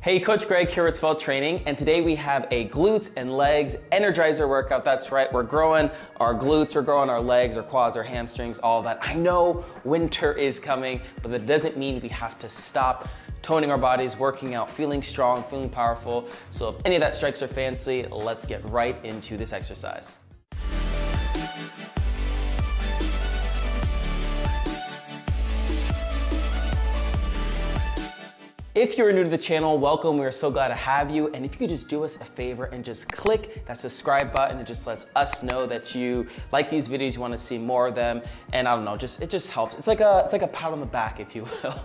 Hey, Coach Greg here with Svelte Training, and today we have a glutes and legs energizer workout. That's right, we're growing our glutes, we're growing our legs, our quads, our hamstrings, all of that. I know winter is coming, but that doesn't mean we have to stop toning our bodies, working out, feeling strong, feeling powerful. So if any of that strikes your fancy, let's get right into this exercise. If you're new to the channel, welcome. We are so glad to have you. And if you could just do us a favor and just click that subscribe button, it just lets us know that you like these videos, you want to see more of them. And I don't know, it just helps. It's like a pat on the back, if you will.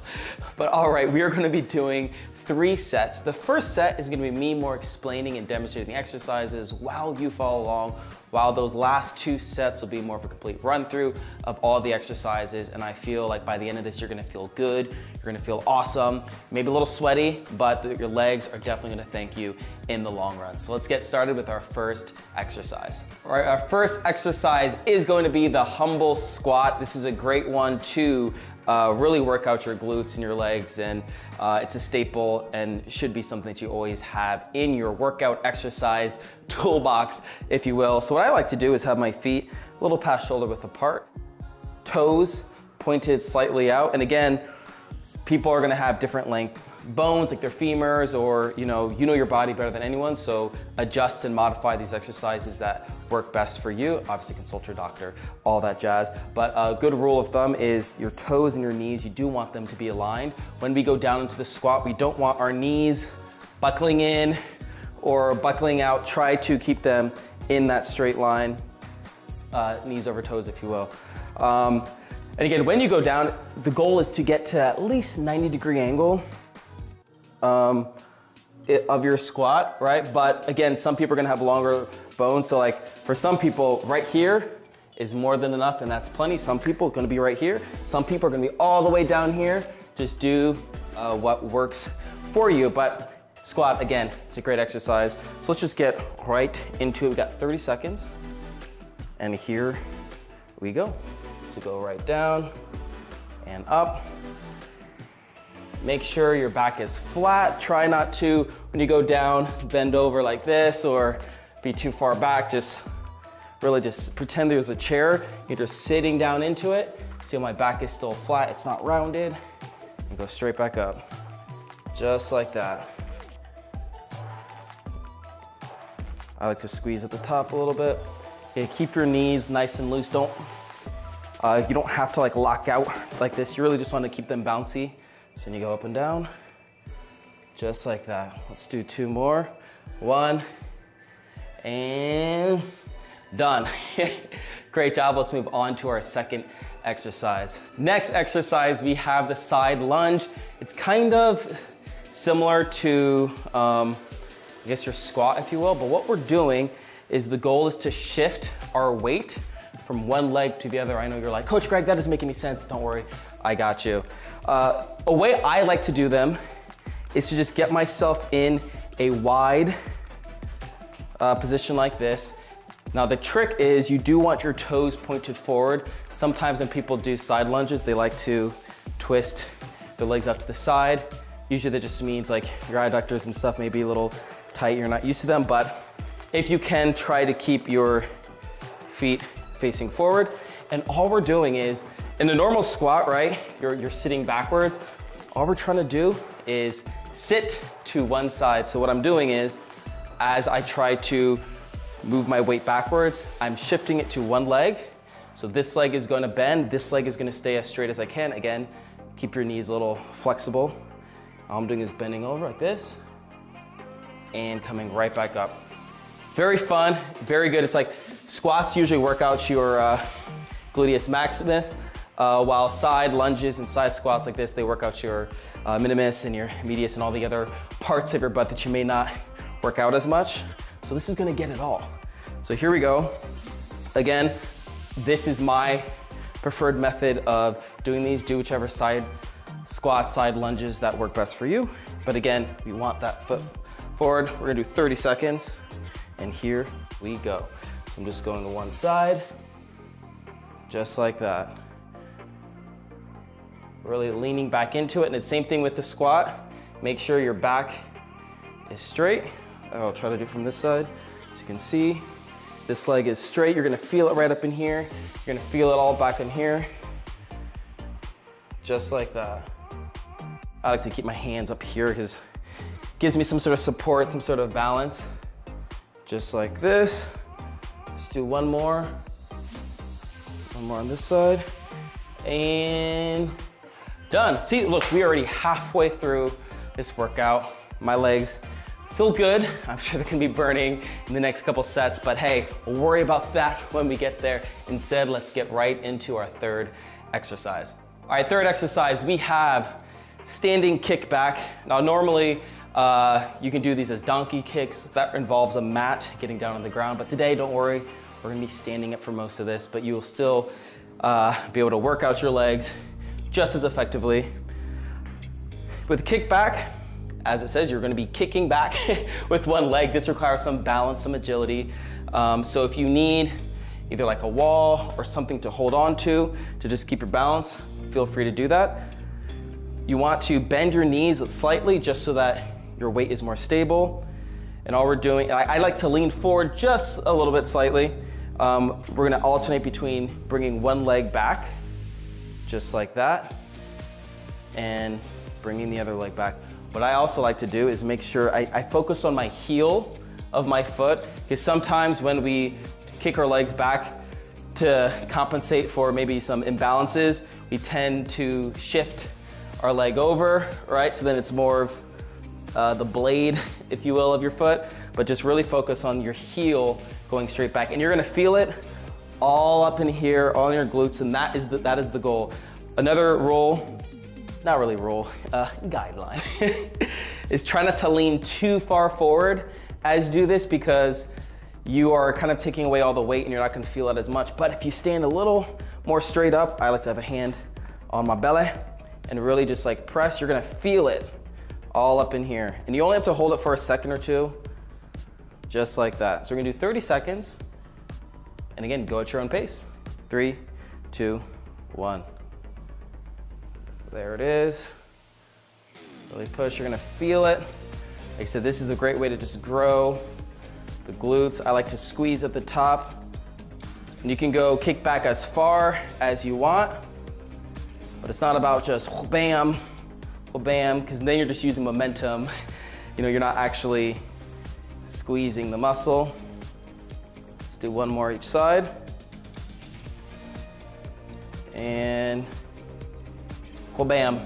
But all right, we are going to be doing 3 sets. The first set is going to be me more explaining and demonstrating the exercises while you follow along, while those last 2 sets will be more of a complete run through of all the exercises. And I feel like by the end of this, you're going to feel good. You're going to feel awesome, maybe a little sweaty, but your legs are definitely going to thank you in the long run. So let's get started with our first exercise. All right, our first exercise is going to be the humble squat. This is a great one to really work out your glutes and your legs, and it's a staple and should be something that you always have in your workout exercise toolbox, if you will. So what I like to do is have my feet a little past shoulder width apart, toes pointed slightly out, and again, people are gonna have different length bones, like their femurs, or you know your body better than anyone, so adjust and modify these exercises that work best for you. Obviously consult your doctor, all that jazz. But a good rule of thumb is your toes and your knees, you do want them to be aligned. When we go down into the squat, we don't want our knees buckling in or buckling out. Try to keep them in that straight line, knees over toes, if you will. And again, when you go down, the goal is to get to at least 90-degree angle of your squat, right? But again, some people are gonna have longer bones. So like for some people, right here is more than enough, and that's plenty. Some people are gonna be right here. Some people are gonna be all the way down here. Just do what works for you. But squat, again, it's a great exercise. So let's just get right into it. We got 30 seconds, and here we go. So go right down and up. Make sure your back is flat. Try not to, when you go down, bend over like this or be too far back. Just really just pretend there's a chair. You're just sitting down into it. See how my back is still flat, it's not rounded. And go straight back up, just like that. I like to squeeze at the top a little bit. Okay, keep your knees nice and loose. You don't have to like lock out like this. You really just want to keep them bouncy. So when you go up and down, just like that. Let's do 2 more. 1, and done. Great job. Let's move on to our second exercise. Next exercise, we have the side lunge. It's kind of similar to, I guess, your squat, if you will. But what we're doing is the goal is to shift our weight from one leg to the other. I know you're like, Coach Greg, that doesn't make any sense. Don't worry, I got you. A way I like to do them is to just get myself in a wide position like this. Now the trick is you do want your toes pointed forward. Sometimes when people do side lunges, they like to twist their legs up to the side. Usually that just means like your adductors and stuff may be a little tight, you're not used to them, but if you can, try to keep your feet facing forward. And all we're doing is, in a normal squat, right, you're sitting backwards. All we're trying to do is sit to one side. So what I'm doing is, as I try to move my weight backwards, I'm shifting it to one leg. So this leg is going to bend, this leg is going to stay as straight as I can. Again, keep your knees a little flexible. All I'm doing is bending over like this and coming right back up. Very fun, very good. It's like squats usually work out your gluteus maximus, while side lunges and side squats like this, they work out your minimus and your medius and all the other parts of your butt that you may not work out as much. So this is gonna get it all. So here we go. Again, this is my preferred method of doing these. Do whichever side squats, side lunges that work best for you. But again, we want that foot forward. We're gonna do 30 seconds. And here we go. So I'm just going to one side, just like that. Really leaning back into it. And the same thing with the squat. Make sure your back is straight. I'll try to do it from this side. As you can see, this leg is straight. You're gonna feel it right up in here. You're gonna feel it all back in here. Just like that. I like to keep my hands up here because it gives me some sort of support, some sort of balance. Just like this. Let's do one more. One more on this side. And done. See, look, we're already halfway through this workout. My legs feel good. I'm sure they're gonna be burning in the next couple sets, but hey, we'll worry about that when we get there. Instead, let's get right into our third exercise. All right, third exercise, we have standing kickback. Now, normally, you can do these as donkey kicks. That involves a mat getting down on the ground, but today, don't worry, we're gonna be standing up for most of this, but you will still be able to work out your legs just as effectively. With kickback, as it says, you're gonna be kicking back with one leg. This requires some balance, some agility. So if you need either like a wall or something to hold on to just keep your balance, feel free to do that. You want to bend your knees slightly just so that your weight is more stable. And all we're doing, I like to lean forward just a little bit slightly. We're gonna alternate between bringing one leg back, just like that, and bringing the other leg back. What I also like to do is make sure I focus on my heel of my foot, because sometimes when we kick our legs back to compensate for maybe some imbalances, we tend to shift our leg over, right? So then it's more of the blade, if you will, of your foot, but just really focus on your heel going straight back. And you're gonna feel it all up in here, all in your glutes, and that is the goal. Another rule, not really rule, guideline, is try not to lean too far forward as you do this, because you are kind of taking away all the weight and you're not gonna feel it as much. But if you stand a little more straight up, I like to have a hand on my belly and really just like press, you're gonna feel it all up in here. And you only have to hold it for a second or two, just like that. So we're gonna do 30 seconds. And again, go at your own pace. 3, 2, 1. There it is. Really push, you're gonna feel it. Like I said, this is a great way to just grow the glutes. I like to squeeze at the top. And you can go kick back as far as you want, but it's not about just bam, bam, because then you're just using momentum. You know, you're not actually squeezing the muscle. Let's do one more each side. And bam,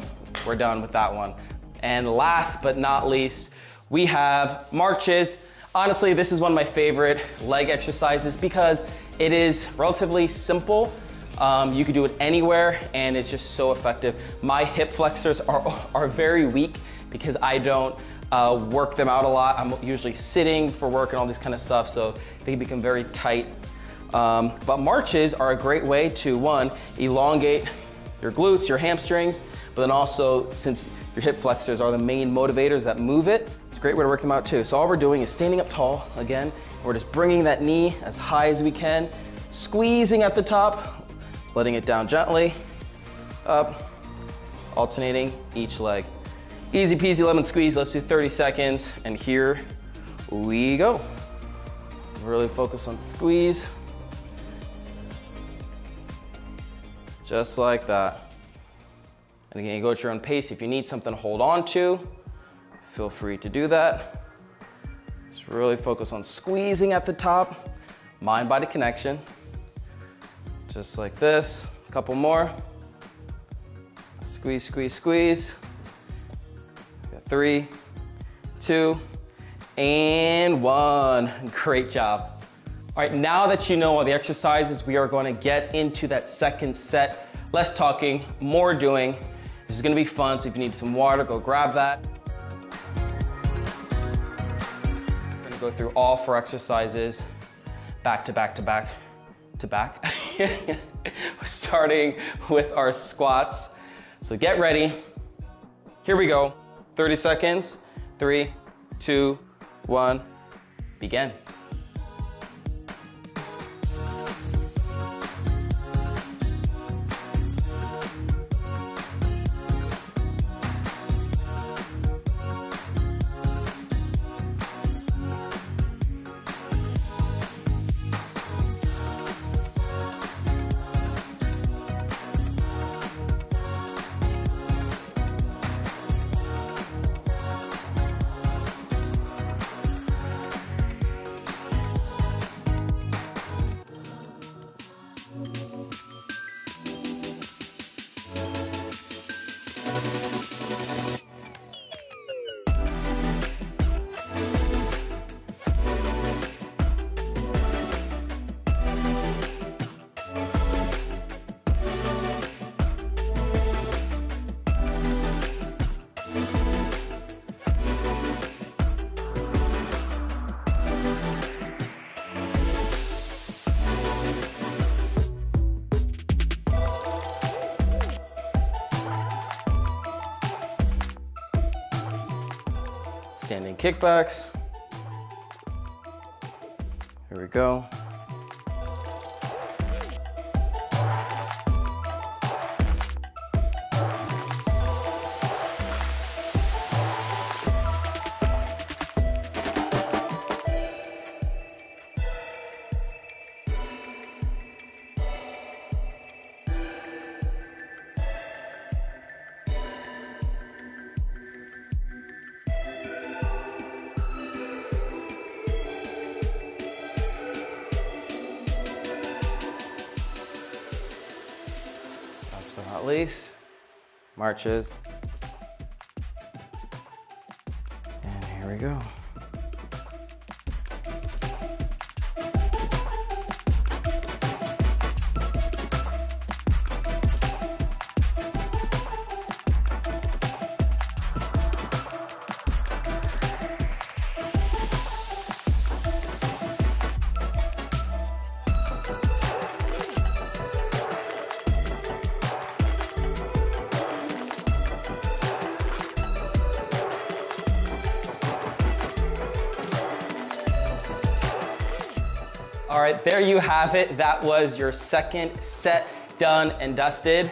we're done with that one. And last but not least, we have marches. Honestly, this is one of my favorite leg exercises because it is relatively simple. You can do it anywhere and it's just so effective. My hip flexors are very weak because I don't work them out a lot. I'm usually sitting for work and all this kind of stuff, so they become very tight. But marches are a great way to, one, elongate your glutes, your hamstrings, but then also, since your hip flexors are the main motivators that move it, it's a great way to work them out too. So all we're doing is standing up tall again. We're just bringing that knee as high as we can, squeezing at the top, letting it down gently, up, alternating each leg. Easy peasy lemon squeeze. Let's do 30 seconds, and here we go. Really focus on squeeze. Just like that. And again, you go at your own pace. If you need something to hold on to, feel free to do that. Just really focus on squeezing at the top, mind-body connection. Just like this, a couple more. Squeeze, squeeze, squeeze. 3, 2, and 1. Great job. All right, now that you know all the exercises, we are going to get into that second set. Less talking, more doing. This is gonna be fun, so if you need some water, go grab that. We're gonna go through all 4 exercises, back to back to back to back. Starting with our squats. So get ready. Here we go. 30 seconds. 3, 2, 1, begin. Standing kickbacks. Here we go. Last but not least, marches. And here we go. All right, there you have it. That was your second set done and dusted.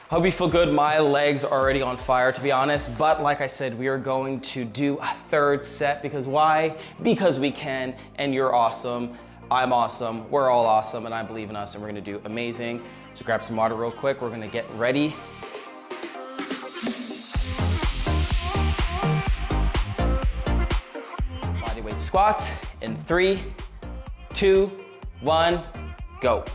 Hope you feel good. My legs are already on fire, to be honest. But like I said, we are going to do a third set because why? Because we can, and you're awesome. I'm awesome. We're all awesome, and I believe in us, and we're gonna do amazing. So grab some water real quick. We're gonna get ready. Bodyweight squats in 3, 2, 1, go.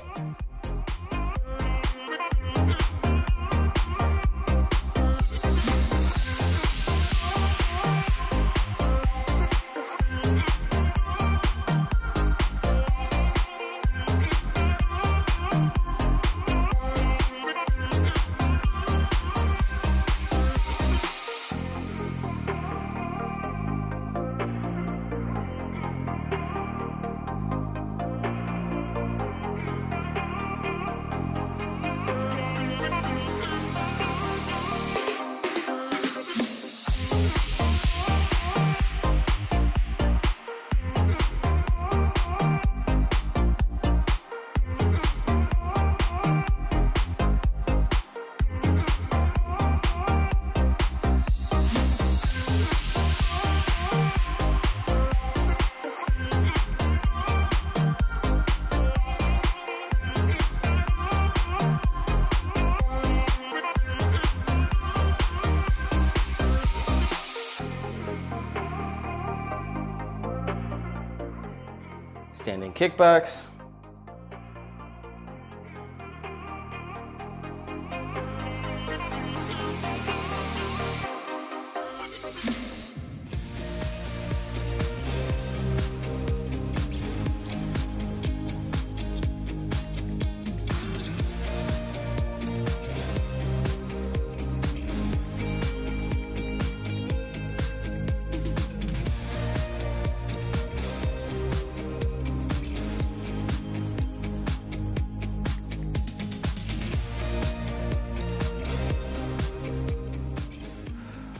Standing kickbacks.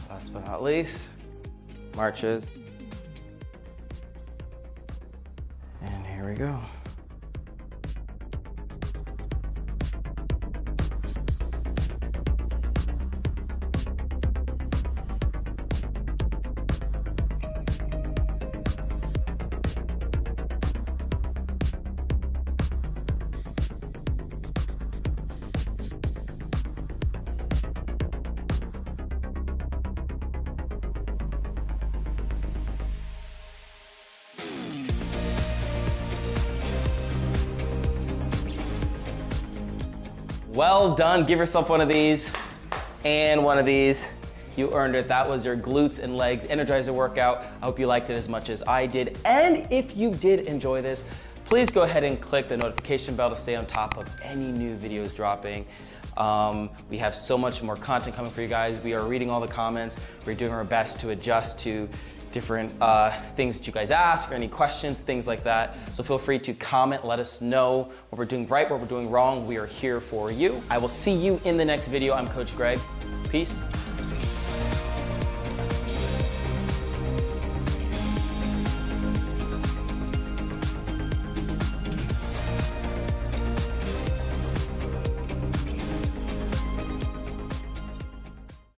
Last but not least, marches. And here we go. Well done. Give yourself one of these and one of these. You earned it. That was your glutes and legs Energizer workout. I hope you liked it as much as I did. And if you did enjoy this, please go ahead and click the notification bell to stay on top of any new videos dropping. We have so much more content coming for you guys. We are reading all the comments. We're doing our best to adjust to different things that you guys ask or any questions, things like that. So feel free to comment, let us know what we're doing right, what we're doing wrong. We are here for you. I will see you in the next video. I'm Coach Greg. Peace.